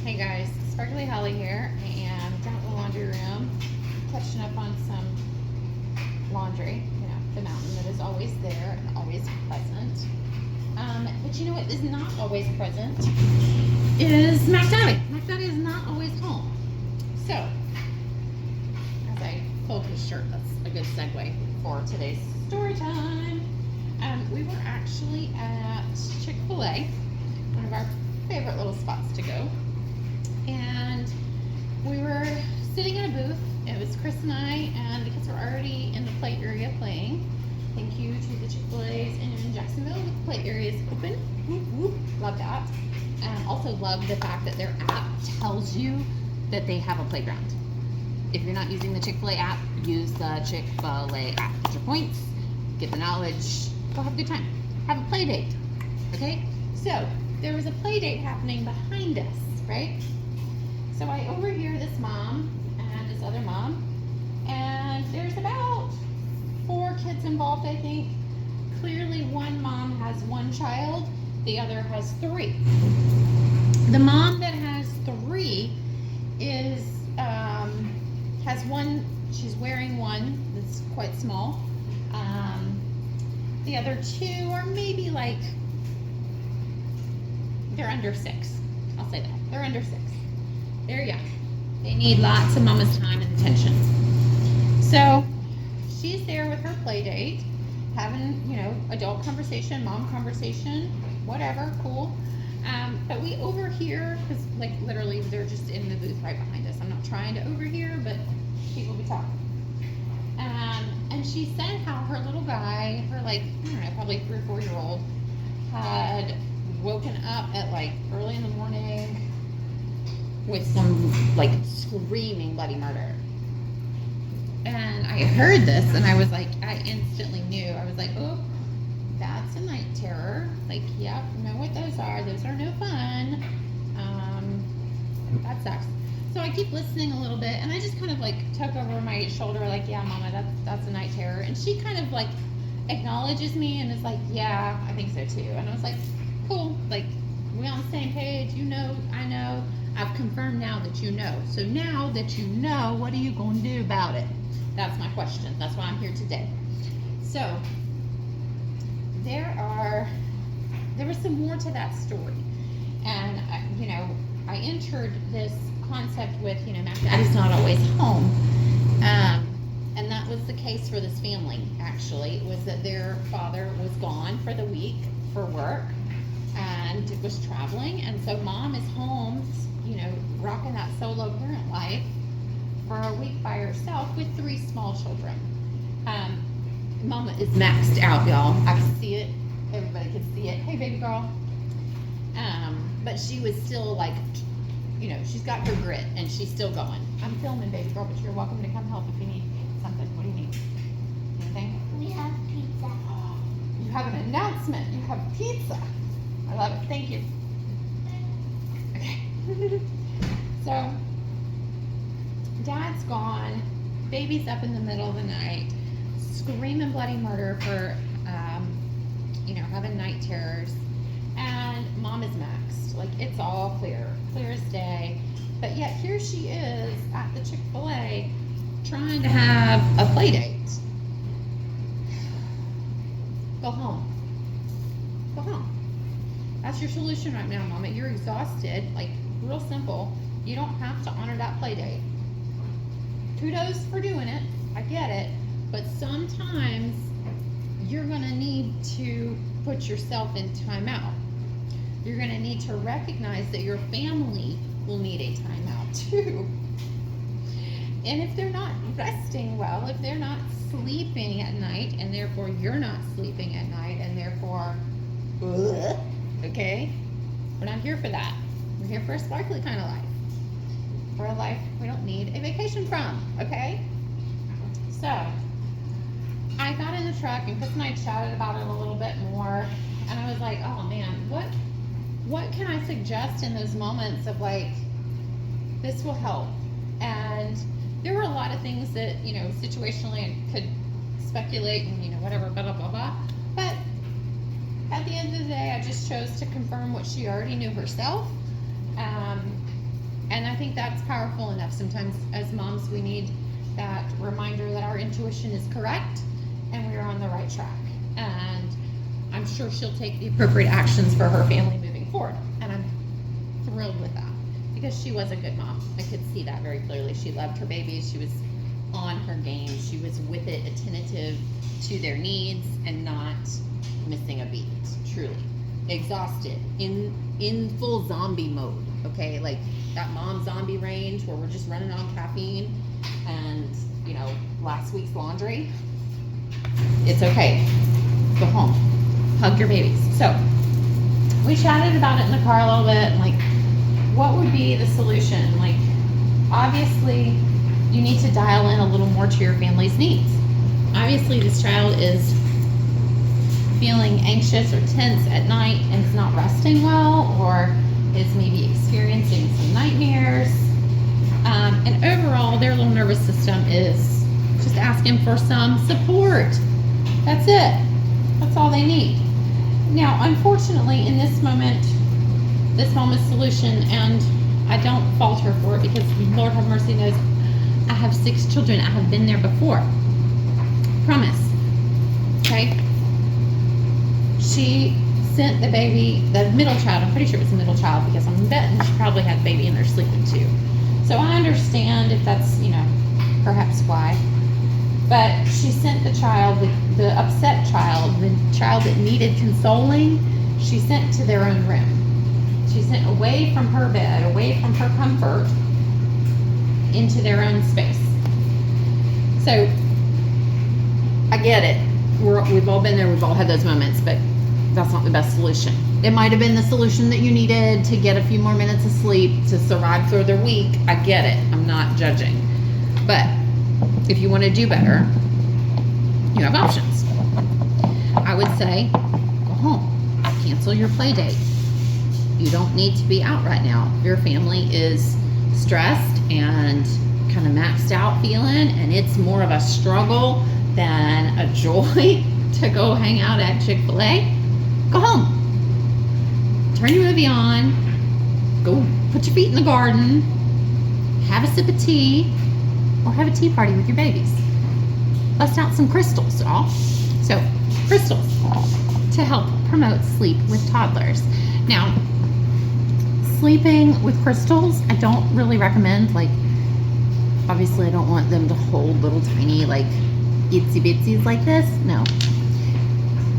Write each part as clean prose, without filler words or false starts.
Hey guys, Sparkly Holly here. I am down at the laundry room, catching up on some laundry. You know, the mountain that is always there and always present. But you know what is not always present is Mac Daddy. Mac Daddy is not always home. So, as I fold his shirt, that's a good segue for today's story time. We were actually at Chick-fil-A, one of our favorite little spots to go. And we were sitting in a booth. It was Chris and I, and the kids were already in the play area playing. Thank you to the Chick-fil-A's in Jacksonville. The play area is open. Whoop, whoop. Love that. Also love the fact that their app tells you that they have a playground. If you're not using the Chick-fil-A app, use the Chick-fil-A app. Get your points, get the knowledge, go have a good time. Have a play date, okay? So there was a play date happening behind us, right? So I overhear this mom and this other mom, and there's about 4 kids involved, I think. Clearly one mom has 1 child, the other has 3. The mom that has 3 is, has one, she's wearing one that's quite small. The other 2 are maybe like, they're under 6. I'll say that, they're under 6. They're young. They need lots of mama's time and attention. So she's there with her play date, having, you know, adult conversation, mom conversation, whatever, cool. But we overhear, because like literally they're just in the booth right behind us. I'm not trying to overhear, but people be talking. And she said how her little guy, her like, I don't know, probably 3 or 4 year old, had woken up at like early in the morning with some like screaming bloody murder. And I heard this and I was like, I instantly knew. I was like, oh, that's a night terror. Like, yep, know what those are. Those are no fun. That sucks. So I keep listening a little bit and I just kind of like took over my shoulder like, yeah, mama, that's a night terror. And she kind of like acknowledges me and is like, yeah, I think so too. And I was like, cool, like we're on the same page. You know, I know. I've confirmed now that you know. So now that you know, what are you going to do about it? That's my question. That's why I'm here today. So there was some more to that story. And, you know, I entered this concept with, you know, Mac Daddy's not always home. And that was the case for this family, actually. It was that their father was gone for the week for work and was traveling. And so mom is home, you know, rocking that solo parent life for a week by herself with 3 small children. Mama is maxed out, y'all. I can see it. Everybody can see it. Hey, baby girl. But she was still like, you know, she's got her grit and she's still going. I'm filming, baby girl, but you're welcome to come help if you need something. What do you need? Anything? We have pizza. Oh, you have an announcement. You have pizza. I love it. Thank you. Okay. So, Dad's gone. Baby's up in the middle of the night, screaming bloody murder for, you know, having night terrors. And mom is maxed. Like, it's all clear as day. But yet, here she is at the Chick-fil-A trying to have a play date. Go home. Go home. That's your solution right now, Mama. You're exhausted. Like, real simple. You don't have to honor that play date. Kudos for doing it. I get it. But sometimes you're going to need to put yourself in timeout. You're going to need to recognize that your family will need a timeout too. And if they're not resting well, if they're not sleeping at night, and therefore you're not sleeping at night, and therefore, okay, we're not here for that. We're here for a sparkly kind of life. For a life we don't need a vacation from, okay? So, I got in the truck, and Chris and I chatted about it a little bit more, and I was like, oh man, what can I suggest in those moments of like, this will help? And there were a lot of things that, you know, situationally I could speculate and, you know, whatever, blah, blah, blah, blah. But at the end of the day, I just chose to confirm what she already knew herself. think that's powerful enough. Sometimes as moms, we need that reminder that our intuition is correct and we're on the right track. And I'm sure she'll take the appropriate actions for her family moving forward. And I'm thrilled with that because she was a good mom. I could see that very clearly. She loved her babies. She was on her game. She was with it, attentive to their needs and not missing a beat. Truly exhausted, in full zombie mode. Okay, like that mom zombie range where we're just running on caffeine and, you know, last week's laundry. It's okay. Go home. Hug your babies. So we chatted about it in the car a little bit, and like, what would be the solution? Like, obviously you need to dial in a little more to your family's needs. Obviously this child is feeling anxious or tense at night and is not resting well, or is maybe experiencing some nightmares, and overall their little nervous system is just asking for some support. That's it. That's all they need. Now, unfortunately, in this moment's solution, and I don't fault her for it because Lord have mercy knows I have 6 children. I have been there before. Promise. Okay? She sent the baby, the middle child, I'm pretty sure it was the middle child because I'm betting she probably had the baby in there sleeping too. So I understand if that's, you know, perhaps why. But she sent the child, the upset child, the child that needed consoling, she sent to their own room. She sent away from her bed, away from her comfort, into their own space. So I get it. We've all been there. We've all had those moments, but that's not the best solution. It might have been the solution that you needed to get a few more minutes of sleep to survive through the week. I get it. I'm not judging. But if you want to do better, you have options. I would say, go home. Cancel your play date. You don't need to be out right now. Your family is stressed and kind of maxed out feeling, and it's more of a struggle than a joy to go hang out at Chick-fil-A. Go home. Turn your movie on. Go put your feet in the garden. Have a sip of tea, or have a tea party with your babies. Bust out some crystals, y'all. So, crystals to help promote sleep with toddlers. Now, sleeping with crystals, I don't really recommend. Like, obviously I don't want them to hold little tiny, like, itsy bitsies like this. No.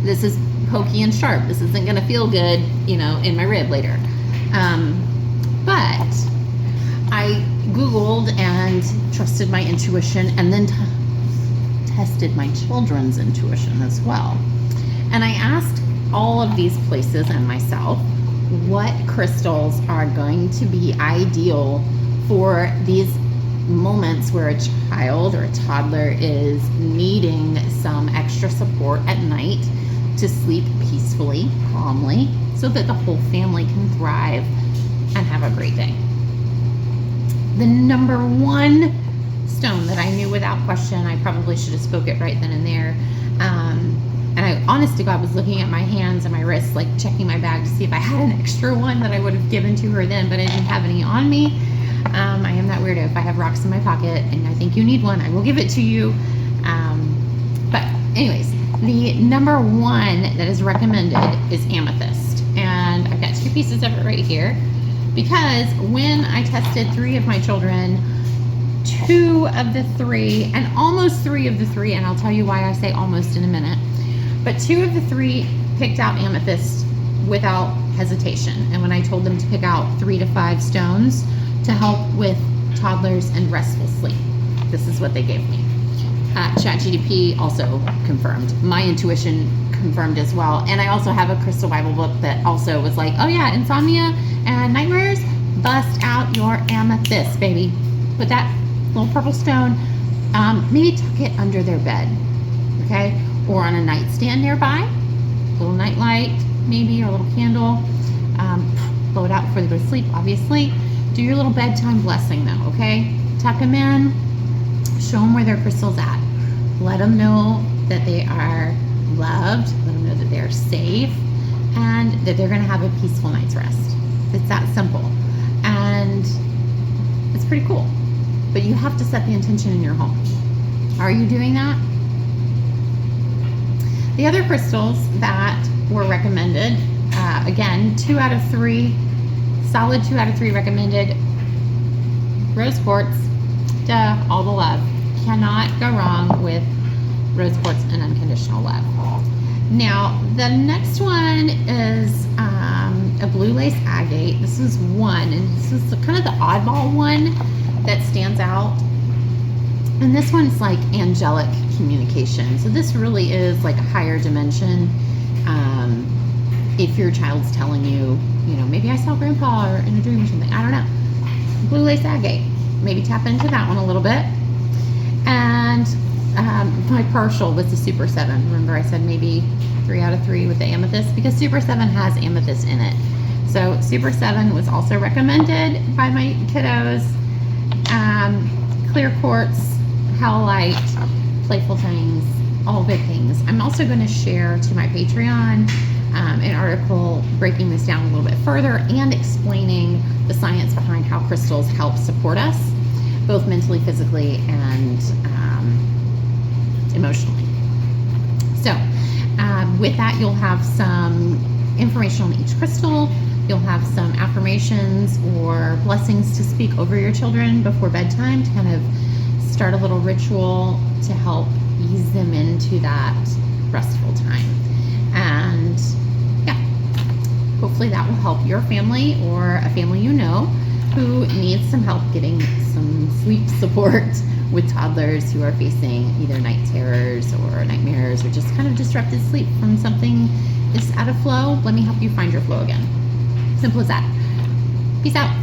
This is pokey and sharp. This isn't going to feel good, you know, in my rib later. But I Googled and trusted my intuition, and then tested my children's intuition as well. And I asked all of these places and myself what crystals are going to be ideal for these moments where a child or a toddler is needing some extra support at night to sleep peacefully, calmly, so that the whole family can thrive and have a great day. The number one stone that I knew without question, I probably should have spoke it right then and there, and I, honest to God, was looking at my hands and my wrists, like checking my bag to see if I had an extra one that I would have given to her then, but I didn't have any on me. I am that weirdo. If I have rocks in my pocket and I think you need one, I will give it to you. But anyways, the number one that is recommended is amethyst. And I've got 2 pieces of it right here, because when I tested 3 of my children, 2 of the 3, and almost 3 of the 3, and I'll tell you why I say almost in a minute, but 2 of the 3 picked out amethyst without hesitation. And when I told them to pick out 3 to 5 stones to help with toddlers and restful sleep, this is what they gave me. ChatGPT also confirmed. My intuition confirmed as well. And I also have a crystal Bible book that also was like, oh yeah, insomnia and nightmares, bust out your amethyst, baby. Put that little purple stone, maybe tuck it under their bed, okay? Or on a nightstand nearby, a little night light maybe, or a little candle. Blow it out before they go to sleep, obviously. Do your little bedtime blessing though, okay? Tuck them in, show them where their crystal's at. Let them know that they are loved, let them know that they're safe, and that they're gonna have a peaceful night's rest. It's that simple. And pretty cool. But you have to set the intention in your home. Are you doing that? The other crystals that were recommended, again, 2 out of 3, solid 2 out of 3 recommended. Rose quartz, duh, all the love. Cannot go wrong with rose quartz and unconditional love. Now, the next one is a blue lace agate. This is one, and this is kind of the oddball one that stands out. And this one's like angelic communication. So this really is like a higher dimension. If your child's telling you, you know, maybe I saw grandpa or in a dream or something, I don't know. Blue lace agate, maybe tap into that one a little bit. And my partial was the Super 7. Remember I said maybe 3 out of 3 with the amethyst, because Super 7 has amethyst in it. So Super 7 was also recommended by my kiddos. Clear quartz, howlite, playful things, all good things. I'm also going to share to my Patreon an article breaking this down a little bit further and explaining the science behind how crystals help support us, both mentally, physically, and emotionally. So with that, you'll have some information on each crystal. You'll have some affirmations or blessings to speak over your children before bedtime to kind of start a little ritual to help ease them into that restful time. And yeah, hopefully that will help your family or a family you know who needs some help getting some sleep support with toddlers who are facing either night terrors or nightmares or just kind of disrupted sleep from something is out of flow. Let me help you find your flow again. Simple as that. Peace out.